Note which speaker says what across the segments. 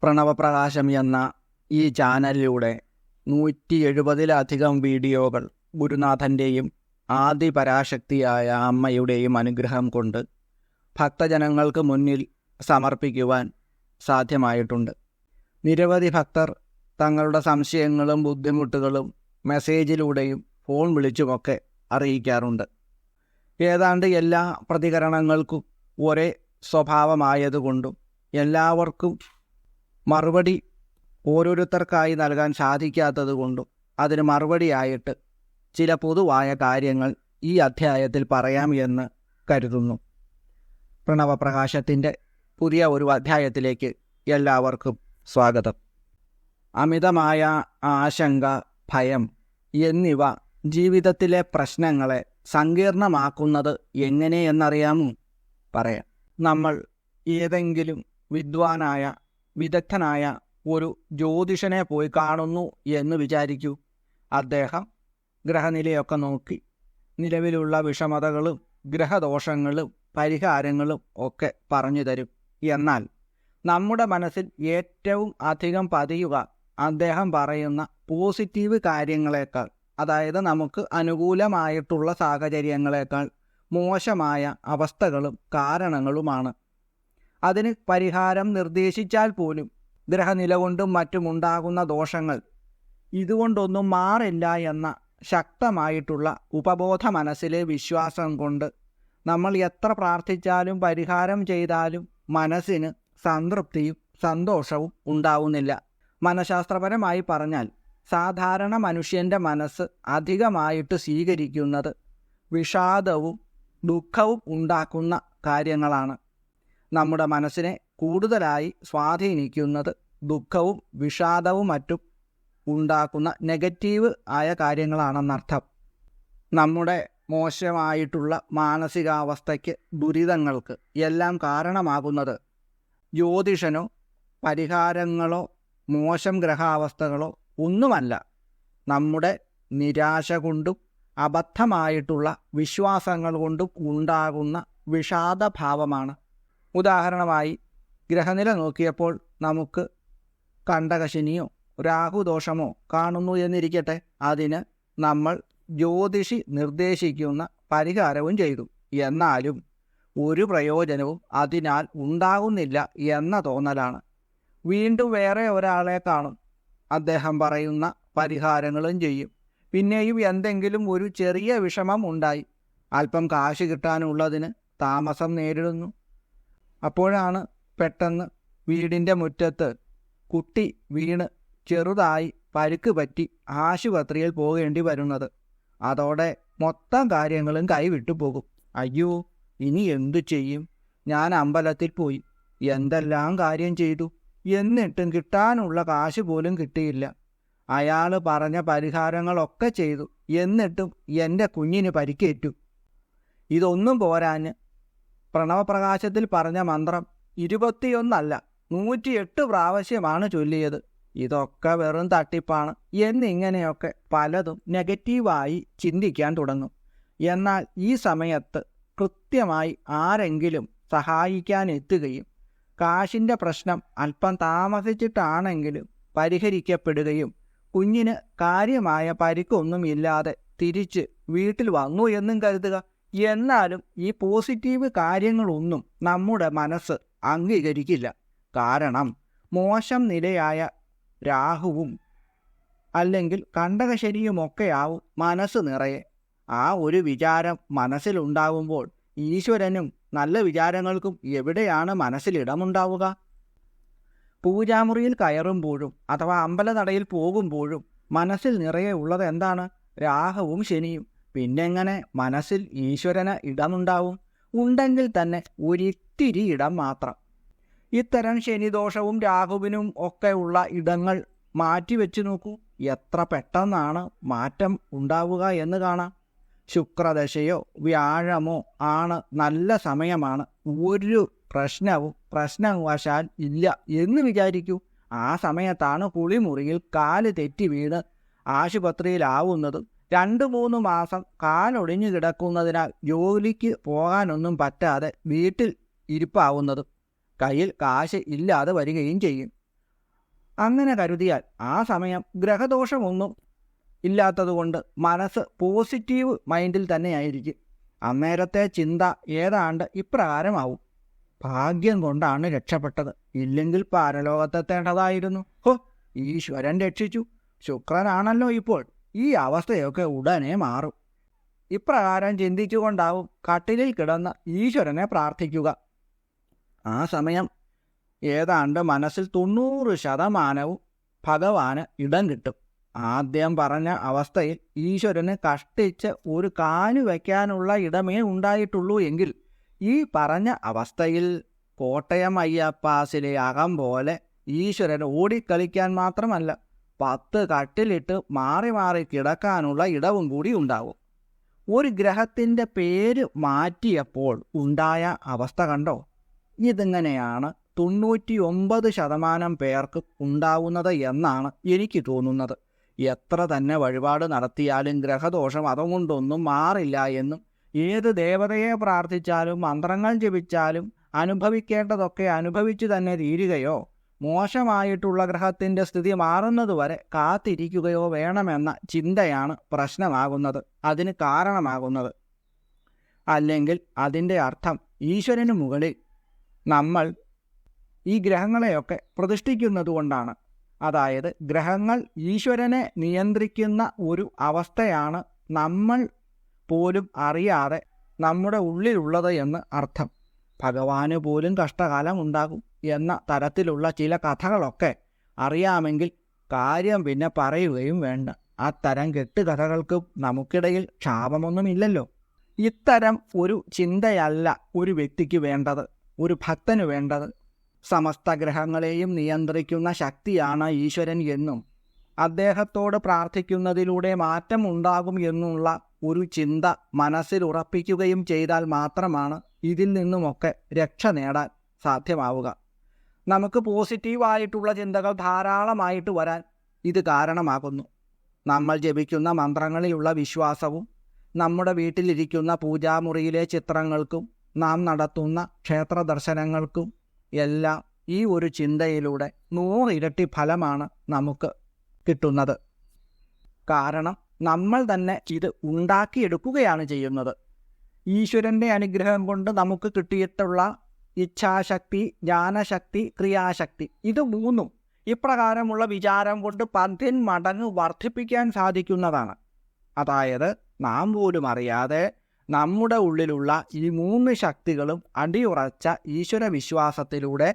Speaker 1: പ്രണവപ്രകാശം എന്ന ഈ ചാനലിലൂടെ 170-ലധികം വീഡിയോകൾ ഗുരുനാഥൻ്റെയും ആദിപരാശക്തിയായ അമ്മയുടെയും അനുഗ്രഹം കൊണ്ട് ഭക്തജനങ്ങൾക്ക് മുന്നിൽ സമർപ്പിക്കുവാൻ സാധ്യമായിട്ടുണ്ട്. നിരവധി ഭക്തർ തങ്ങളുടെ സംശയങ്ങളും ബുദ്ധിമുട്ടുകളും മെസ്സേജിലൂടെയും ഫോൺ വിളിച്ചുമൊക്കെ അറിയിക്കാറുണ്ട്. ഏതാണ്ട് എല്ലാ പ്രതികരണങ്ങൾക്കും ഒരേ സ്വഭാവമായതുകൊണ്ടും എല്ലാവർക്കും മറുപടി ഓരോരുത്തർക്കായി നൽകാൻ സാധിക്കാത്തതുകൊണ്ടും അതിന് മറുപടിയായിട്ട് ചില പൊതുവായ കാര്യങ്ങൾ ഈ അധ്യായത്തിൽ പറയാം എന്ന് കരുതുന്നു. പ്രണവപ്രകാശത്തിൻ്റെ പുതിയ ഒരു അധ്യായത്തിലേക്ക് എല്ലാവർക്കും സ്വാഗതം. അമിതമായ ആശങ്ക, ഭയം എന്നിവ ജീവിതത്തിലെ പ്രശ്നങ്ങളെ സങ്കീർണമാക്കുന്നത് എങ്ങനെയെന്നറിയാമോ? പറയാം. നമ്മൾ ഏതെങ്കിലും വിദഗ്ധനായ ഒരു ജ്യോതിഷനെ പോയി കാണുന്നു എന്ന് വിചാരിക്കൂ. അദ്ദേഹം ഗ്രഹനിലയൊക്കെ നോക്കി നിലവിലുള്ള വിഷമതകളും ഗ്രഹദോഷങ്ങളും പരിഹാരങ്ങളും ഒക്കെ പറഞ്ഞു തരും. എന്നാൽ നമ്മുടെ മനസ്സിൽ ഏറ്റവും അധികം പതിയുക അദ്ദേഹം പറയുന്ന പോസിറ്റീവ് കാര്യങ്ങളെക്കാൾ, അതായത് നമുക്ക് അനുകൂലമായിട്ടുള്ള സാഹചര്യങ്ങളെക്കാൾ മോശമായ അവസ്ഥകളും കാരണങ്ങളുമാണ്. അതിന് പരിഹാരം നിർദ്ദേശിച്ചാൽ പോലും ഗ്രഹനില കൊണ്ടും മറ്റുമുണ്ടാകുന്ന ദോഷങ്ങൾ ഇതുകൊണ്ടൊന്നും മാറില്ല എന്ന ശക്തമായിട്ടുള്ള ഉപബോധ മനസ്സിലെ വിശ്വാസം കൊണ്ട് നമ്മൾ എത്ര പ്രാർത്ഥിച്ചാലും പരിഹാരം ചെയ്താലും മനസ്സിന് സംതൃപ്തിയും സന്തോഷവും ഉണ്ടാവുന്നില്ല. മനഃശാസ്ത്രപരമായി പറഞ്ഞാൽ സാധാരണ മനുഷ്യൻ്റെ മനസ്സ് അധികമായിട്ട് സ്വീകരിക്കുന്നത് വിഷാദവും ദുഃഖവും ഉണ്ടാക്കുന്ന കാര്യങ്ങളാണ്. നമ്മുടെ മനസ്സിനെ കൂടുതലായി സ്വാധീനിക്കുന്നത് ദുഃഖവും വിഷാദവും മറ്റും ഉണ്ടാക്കുന്ന നെഗറ്റീവ് ആയ കാര്യങ്ങളാണെന്നർത്ഥം. നമ്മുടെ മോശമായിട്ടുള്ള മാനസികാവസ്ഥയ്ക്ക്, ദുരിതങ്ങൾക്ക് എല്ലാം കാരണമാകുന്നത് ജ്യോതിഷനോ പരിഹാരങ്ങളോ മോശം ഗ്രഹാവസ്ഥകളോ ഒന്നുമല്ല, നമ്മുടെ നിരാശ കൊണ്ടും അബദ്ധമായിട്ടുള്ള വിശ്വാസങ്ങൾ കൊണ്ടും ഉണ്ടാകുന്ന വിഷാദഭാവമാണ്. ഉദാഹരണമായി, ഗ്രഹനില നോക്കിയപ്പോൾ നമുക്ക് കണ്ടകശനിയോ രാഹുദോഷമോ കാണുന്നു എന്നിരിക്കട്ടെ. അതിന് നമ്മൾ ജ്യോതിഷി നിർദ്ദേശിക്കുന്ന പരിഹാരവും ചെയ്തു. എന്നാലും ഒരു പ്രയോജനവും അതിനാൽ ഉണ്ടാകുന്നില്ല എന്ന തോന്നലാണ്. വീണ്ടും വേറെ ഒരാളെ കാണും, അദ്ദേഹം പറയുന്ന പരിഹാരങ്ങളും ചെയ്യും. പിന്നെയും എന്തെങ്കിലും ഒരു ചെറിയ വിഷമം ഉണ്ടായി, അല്പം കാശ് കിട്ടാനുള്ളതിന് താമസം നേരിടുന്നു. അപ്പോഴാണ് പെട്ടെന്ന് വീടിൻ്റെ മുറ്റത്ത് കുട്ടി വീണ് ചെറുതായി പരുക്ക് പറ്റി ആശുപത്രിയിൽ പോകേണ്ടി വരുന്നത്. അതോടെ മൊത്തം കാര്യങ്ങളും കൈവിട്ടു പോകും. അയ്യോ, ഇനി എന്തു ചെയ്യും? ഞാൻ അമ്പലത്തിൽ പോയി, എന്തെല്ലാം കാര്യം ചെയ്തു, എന്നിട്ടും കിട്ടാനുള്ള കാശ് പോലും കിട്ടിയില്ല. അയാൾ പറഞ്ഞ പരിഹാരങ്ങളൊക്കെ ചെയ്തു, എന്നിട്ടും എൻ്റെ കുഞ്ഞിന് പരിക്കേറ്റു. ഇതൊന്നും പോരാഞ്ഞ് പ്രണവപ്രകാശത്തിൽ പറഞ്ഞ മന്ത്രം 21 അല്ല 108 പ്രാവശ്യമാണ് ചൊല്ലിയത്. ഇതൊക്കെ വെറും തട്ടിപ്പാണ് എന്നിങ്ങനെയൊക്കെ പലതും നെഗറ്റീവായി ചിന്തിക്കാൻ തുടങ്ങും. എന്നാൽ ഈ സമയത്ത് കൃത്യമായി ആരെങ്കിലും സഹായിക്കാൻ എത്തുകയും കാശിൻ്റെ പ്രശ്നം അല്പം താമസിച്ചിട്ടാണെങ്കിലും പരിഹരിക്കപ്പെടുകയും കുഞ്ഞിന് കാര്യമായ പരിക്കൊന്നുമില്ലാതെ തിരിച്ച് വീട്ടിൽ വന്നു എന്നും കരുതുക. എന്നാലും ഈ പോസിറ്റീവ് കാര്യങ്ങളൊന്നും നമ്മുടെ മനസ്സ് അംഗീകരിക്കില്ല. കാരണം മോശം നിലയായ രാഹുവും അല്ലെങ്കിൽ കണ്ടകശനിയുമൊക്കെയാവും മനസ്സ് നിറയെ. ആ ഒരു വിചാരം മനസ്സിലുണ്ടാവുമ്പോൾ ഈശ്വരനും നല്ല വിചാരങ്ങൾക്കും എവിടെയാണ് മനസ്സിലിടമുണ്ടാവുക? പൂജാമുറിയിൽ കയറുമ്പോഴും അഥവാ അമ്പലനടയിൽ പോകുമ്പോഴും മനസ്സിൽ നിറയെ ഉള്ളത് എന്താണ്? രാഹുവും ശനിയും. പിന്നെങ്ങനെ മനസ്സിൽ ഈശ്വരന് ഇടമുണ്ടാവും? ഉണ്ടെങ്കിൽ തന്നെ ഒരിത്തിരി ഇടം മാത്രം. ഇത്തരം ശനിദോഷവും രാഹുവിനും ഒക്കെ ഉള്ള ഇടങ്ങൾ മാറ്റിവെച്ച് നോക്കൂ, എത്ര പെട്ടെന്നാണ് മാറ്റം ഉണ്ടാവുക എന്ന് കാണാം. ശുക്രദശയോ വ്യാഴമോ ആണ് നല്ല സമയമാണ്, ഒരു പ്രശ്നവശാൽ ഇല്ല എന്ന് വിചാരിക്കൂ. ആ സമയത്താണ് കുളിമുറിയിൽ കാല് തെറ്റി വീണ് ആശുപത്രിയിലാവുന്നതും 2-3 മാസം കാലൊടിഞ്ഞു കിടക്കുന്നതിനാൽ ജോലിക്ക് പോകാനൊന്നും പറ്റാതെ വീട്ടിൽ ഇരിപ്പാവുന്നതും കയ്യിൽ കാശ് ഇല്ലാതെ വരികയും ചെയ്യും. അങ്ങനെ കരുതിയാൽ ആ സമയം ഗ്രഹദോഷമൊന്നും ഇല്ലാത്തതുകൊണ്ട് മനസ്സ് പോസിറ്റീവ് മൈൻഡിൽ തന്നെയായിരിക്കും. അന്നേരത്തെ ചിന്ത ഏതാണ്ട് ഇപ്രകാരമാവും: ഭാഗ്യം കൊണ്ടാണ് രക്ഷപ്പെട്ടത്, ഇല്ലെങ്കിൽ പരലോകത്തെത്തേണ്ടതായിരുന്നു. ഈശ്വരൻ രക്ഷിച്ചു, ശുക്രനാണല്ലോ ഇപ്പോൾ, ഈ അവസ്ഥയൊക്കെ ഉടനെ മാറും. ഇപ്രകാരം ചിന്തിച്ചുകൊണ്ടാവും കട്ടിലിൽ കിടന്ന് ഈശ്വരനെ പ്രാർത്ഥിക്കുക. ആ സമയം ഏതാണ്ട് മനസ്സിൽ 90% ഭഗവാന് ഇടം കിട്ടും. ആദ്യം പറഞ്ഞ അവസ്ഥയിൽ ഈശ്വരന് കഷ്ടിച്ച് ഒരു കാലു വയ്ക്കാനുള്ള ഇടമേ ഉണ്ടായിട്ടുള്ളൂ എങ്കിൽ, ഈ പറഞ്ഞ അവസ്ഥയിൽ കോട്ടയം അയ്യപ്പാസിലെ അകം പോലെ ഈശ്വരൻ ഓടിക്കളിക്കാൻ മാത്രമല്ല 10 കട്ടിലിട്ട് മാറി മാറി കിടക്കാനുള്ള ഇടവും കൂടി ഉണ്ടാവും. ഒരു ഗ്രഹത്തിൻ്റെ പേര് മാറ്റിയപ്പോൾ ഉണ്ടായ അവസ്ഥ കണ്ടോ? ഇതിങ്ങനെയാണ് 99% പേർക്ക് ഉണ്ടാവുന്നത് എന്നാണ് എനിക്ക് തോന്നുന്നത്. എത്ര തന്നെ വഴിപാട് നടത്തിയാലും ഗ്രഹദോഷം അതുകൊണ്ടൊന്നും മാറില്ല എന്നും, ഏത് ദേവതയെ പ്രാർത്ഥിച്ചാലും മന്ത്രങ്ങൾ ജപിച്ചാലും അനുഭവിക്കേണ്ടതൊക്കെ അനുഭവിച്ചു തന്നെ തീരുകയോ, മോശമായിട്ടുള്ള ഗ്രഹത്തിൻ്റെ സ്ഥിതി മാറുന്നതുവരെ കാത്തിരിക്കുകയോ വേണമെന്ന ചിന്തയാണ് പ്രശ്നമാകുന്നത്, അതിന് കാരണമാകുന്നത്. അല്ലെങ്കിൽ അതിൻ്റെ അർത്ഥം ഈശ്വരന് മുകളിൽ നമ്മൾ ഈ ഗ്രഹങ്ങളെയൊക്കെ പ്രതിഷ്ഠിക്കുന്നത് കൊണ്ടാണ്. അതായത് ഗ്രഹങ്ങൾ ഈശ്വരനെ നിയന്ത്രിക്കുന്ന ഒരു അവസ്ഥയാണ് നമ്മൾ പോലും അറിയാതെ നമ്മുടെ ഉള്ളിലുള്ളത് എന്ന് അർത്ഥം. ഭഗവാന് പോലും കഷ്ടകാലം ഉണ്ടാകും എന്ന തരത്തിലുള്ള ചില കഥകളൊക്കെ അറിയാമെങ്കിൽ കാര്യം പിന്നെ പറയുകയും വേണ്ട. അത്തരം കെട്ടുകഥകൾക്ക് നമുക്കിടയിൽ ക്ഷാമമൊന്നുമില്ലല്ലോ. ഇത്തരം ഒരു ചിന്തയല്ല ഒരു വ്യക്തിക്ക് വേണ്ടത്, ഒരു ഭക്തന് വേണ്ടത്. സമസ്ത ഗ്രഹങ്ങളെയും നിയന്ത്രിക്കുന്ന ശക്തിയാണ് ഈശ്വരൻ എന്നും, അദ്ദേഹത്തോട് പ്രാർത്ഥിക്കുന്നതിലൂടെ മാറ്റം ഉണ്ടാകും എന്നുള്ള ഒരു ചിന്ത മനസ്സിൽ ഉറപ്പിക്കുകയും ചെയ്താൽ മാത്രമാണ് ഇതിൽ നിന്നുമൊക്കെ രക്ഷ നേടാൻ സാധ്യമാവുക. നമുക്ക് പോസിറ്റീവായിട്ടുള്ള ചിന്തകൾ ധാരാളമായിട്ട് വരാൻ ഇത് കാരണമാകുന്നു. നമ്മൾ ജപിക്കുന്ന മന്ത്രങ്ങളിലുള്ള വിശ്വാസവും നമ്മുടെ വീട്ടിലിരിക്കുന്ന പൂജാമുറിയിലെ ചിത്രങ്ങൾക്കും നാം നടത്തുന്ന ക്ഷേത്ര ദർശനങ്ങൾക്കും എല്ലാം ഈ ഒരു ചിന്തയിലൂടെ 100 ഇരട്ടി ഫലമാണ് നമുക്ക് കിട്ടുന്നത്. കാരണം നമ്മൾ തന്നെ ഇത് ഉണ്ടാക്കിയെടുക്കുകയാണ് ചെയ്യുന്നത്. ഈശ്വരൻ്റെ അനുഗ്രഹം കൊണ്ട് നമുക്ക് കിട്ടിയിട്ടുള്ള ഇച്ഛാശക്തി, ജ്ഞാനശക്തി, ക്രിയാശക്തി, ഇത് മൂന്നും ഇപ്രകാരമുള്ള വിചാരം കൊണ്ട് 10 മടങ്ങ് വർദ്ധിപ്പിക്കാൻ സാധിക്കുന്നതാണ്. അതായത് നാം പോലും അറിയാതെ നമ്മുടെ ഉള്ളിലുള്ള ഈ 3 ശക്തികളും അടിയുറച്ച ഈശ്വര വിശ്വാസത്തിലൂടെ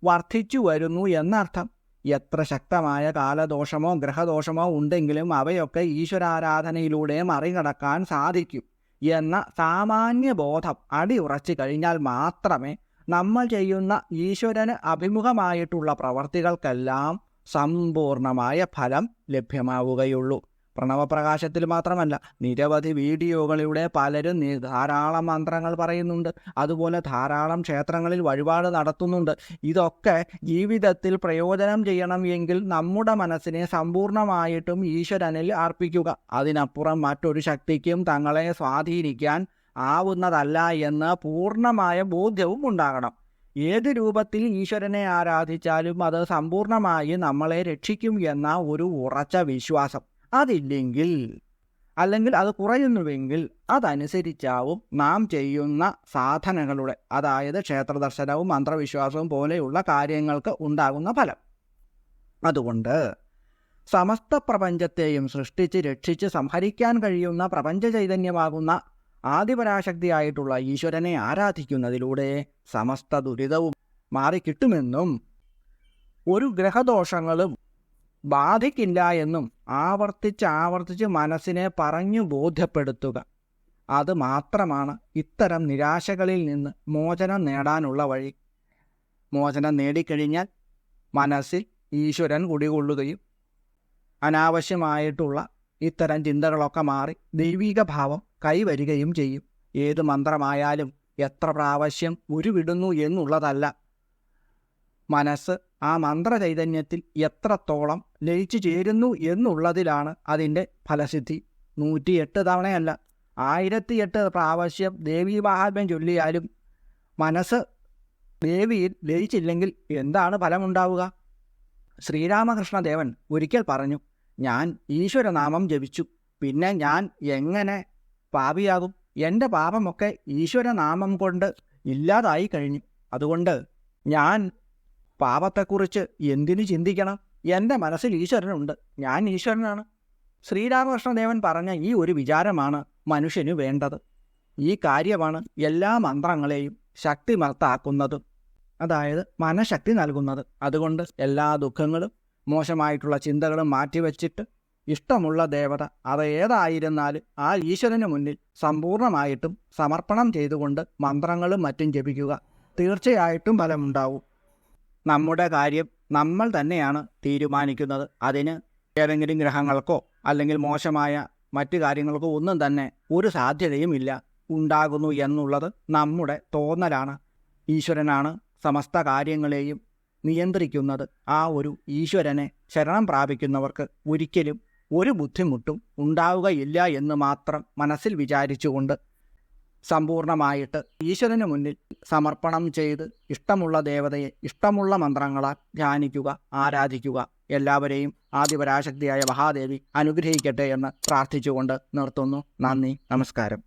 Speaker 1: വർദ്ധിച്ചു വരുന്നു എന്നർത്ഥം. എത്ര ശക്തമായ കാലദോഷമോ ഗ്രഹദോഷമോ ഉണ്ടെങ്കിലും അവയൊക്കെ ഈശ്വരാരാധനയിലൂടെ മറികടക്കാൻ സാധിക്കും എന്ന സാമാന്യ ബോധം അടിയുറച്ചു കഴിഞ്ഞാൽ മാത്രമേ നമ്മൾ ചെയ്യുന്ന ഈശ്വരന് അഭിമുഖമായിട്ടുള്ള പ്രവർത്തികൾക്കെല്ലാം സമ്പൂർണമായ ഫലം ലഭ്യമാവുകയുള്ളൂ. പ്രണവപ്രകാശത്തിൽ മാത്രമല്ല, നിരവധി വീഡിയോകളിലൂടെ പലരും ധാരാളം മന്ത്രങ്ങൾ പറയുന്നുണ്ട്. അതുപോലെ ധാരാളം ക്ഷേത്രങ്ങളിൽ വഴിപാട് നടത്തുന്നുണ്ട്. ഇതൊക്കെ ജീവിതത്തിൽ പ്രയോജനം ചെയ്യണം എങ്കിൽ നമ്മുടെ മനസ്സിനെ സമ്പൂർണമായിട്ടും ഈശ്വരനിൽ അർപ്പിക്കുക. അതിനപ്പുറം മറ്റൊരു ശക്തിക്കും തങ്ങളെ സ്വാധീനിക്കാൻ ആവുന്നതല്ല എന്ന് പൂർണ്ണമായ ബോധ്യവും ഉണ്ടാകണം. ഏത് രൂപത്തിൽ ഈശ്വരനെ ആരാധിച്ചാലും അത് സമ്പൂർണമായി നമ്മളെ രക്ഷിക്കും എന്ന ഒരു ഉറച്ച വിശ്വാസം അതില്ലെങ്കിൽ, അല്ലെങ്കിൽ അത് കുറയുന്നുവെങ്കിൽ അതനുസരിച്ചാവും നാം ചെയ്യുന്ന സാധനങ്ങളുടെ, അതായത് ക്ഷേത്രദർശനവും മന്ത്രവിശ്വാസവും പോലെയുള്ള കാര്യങ്ങൾക്ക് ഉണ്ടാകുന്ന ഫലം. അതുകൊണ്ട് സമസ്ത പ്രപഞ്ചത്തെയും സൃഷ്ടിച്ച് രക്ഷിച്ച് സംഹരിക്കാൻ കഴിയുന്ന പ്രപഞ്ച ചൈതന്യമാകുന്ന ആദിപരാശക്തിയായിട്ടുള്ള ഈശ്വരനെ ആരാധിക്കുന്നതിലൂടെ സമസ്ത ദുരിതവും മാറിക്കിട്ടുമെന്നും ഒരു ഗ്രഹദോഷങ്ങളും ബാധിക്കില്ല എന്നും ആവർത്തിച്ച് മനസ്സിനെ പറഞ്ഞു ബോധ്യപ്പെടുത്തുക. അത് മാത്രമാണ് ഇത്തരം നിരാശകളിൽ നിന്ന് മോചനം നേടാനുള്ള വഴി. മോചനം നേടിക്കഴിഞ്ഞാൽ മനസ്സിൽ ഈശ്വരൻ കുടികൊള്ളുകയും അനാവശ്യമായിട്ടുള്ള ഇത്തരം ചിന്തകളൊക്കെ മാറി ദൈവിക ഭാവം കൈവരികയും ചെയ്യും. ഏത് മന്ത്രമായാലും എത്ര പ്രാവശ്യം ഉരുവിടുന്നു എന്നുള്ളതല്ല, മനസ്സ് ആ മന്ത്രചൈതന്യത്തിൽ എത്രത്തോളം ലയിച്ചു ചേരുന്നു എന്നുള്ളതിലാണ് അതിൻ്റെ ഫലസിദ്ധി. 108 തവണയല്ല, 1008 പ്രാവശ്യം ദേവീ മഹാത്മ്യം ചൊല്ലിയാലും മനസ്സ് ദേവിയിൽ ലയിച്ചില്ലെങ്കിൽ എന്താണ് ഫലമുണ്ടാവുക? ശ്രീരാമകൃഷ്ണദേവൻ ഒരിക്കൽ പറഞ്ഞു, ഞാൻ ഈശ്വരനാമം ജപിച്ചു, പിന്നെ ഞാൻ എങ്ങനെ പാപിയാകും? എൻ്റെ പാപമൊക്കെ ഈശ്വരനാമം കൊണ്ട് ഇല്ലാതായി കഴിഞ്ഞു. അതുകൊണ്ട് ഞാൻ പാപത്തെക്കുറിച്ച് എന്തിനു ചിന്തിക്കണം? എൻ്റെ മനസ്സിൽ ഈശ്വരനുണ്ട്, ഞാൻ ഈശ്വരനാണ്. ശ്രീരാമകൃഷ്ണദേവൻ പറഞ്ഞ ഈ ഒരു വിചാരമാണ് മനുഷ്യന് വേണ്ടത്. ഈ കാര്യമാണ് എല്ലാ മന്ത്രങ്ങളെയും ശക്തിമത്താക്കുന്നതും, അതായത് മനഃശക്തി നൽകുന്നത്. അതുകൊണ്ട് എല്ലാ ദുഃഖങ്ങളും മോശമായിട്ടുള്ള ചിന്തകളും മാറ്റിവെച്ചിട്ട് ഇഷ്ടമുള്ള ദേവത അത് ഏതായിരുന്നാലും ആ ഈശ്വരന് മുന്നിൽ സമ്പൂർണ്ണമായിട്ടും സമർപ്പണം ചെയ്തുകൊണ്ട് മന്ത്രങ്ങളും മറ്റും ജപിക്കുക. തീർച്ചയായിട്ടും ഫലമുണ്ടാവും. നമ്മുടെ കാര്യം നമ്മൾ തന്നെയാണ് തീരുമാനിക്കുന്നത്. അതിന് ഏതെങ്കിലും ഗ്രഹങ്ങൾക്കോ അല്ലെങ്കിൽ മോശമായ മറ്റു കാര്യങ്ങൾക്കോ ഒന്നും തന്നെ ഒരു സാധ്യതയും ഇല്ല. ഉണ്ടാകുന്നു എന്നുള്ളത് നമ്മുടെ തോന്നലാണ്. ഈശ്വരനാണ് സമസ്ത കാര്യങ്ങളെയും നിയന്ത്രിക്കുന്നത്. ആ ഒരു ഈശ്വരനെ ശരണം പ്രാപിക്കുന്നവർക്ക് ഒരിക്കലും ഒരു ബുദ്ധിമുട്ടും ഉണ്ടാവുകയില്ല എന്ന് മാത്രം മനസ്സിൽ വിചാരിച്ചുകൊണ്ട് സമ്പൂർണമായിട്ട് ഈശ്വരന് മുന്നിൽ സമർപ്പണം ചെയ്ത് ഇഷ്ടമുള്ള ദേവതയെ ഇഷ്ടമുള്ള മന്ത്രങ്ങളാൽ ധ്യാനിക്കുക, ആരാധിക്കുക. എല്ലാവരെയും ആദിപരാശക്തിയായ മഹാദേവി അനുഗ്രഹിക്കട്ടെ എന്ന് പ്രാർത്ഥിച്ചുകൊണ്ട് നിർത്തുന്നു. നന്ദി, നമസ്കാരം.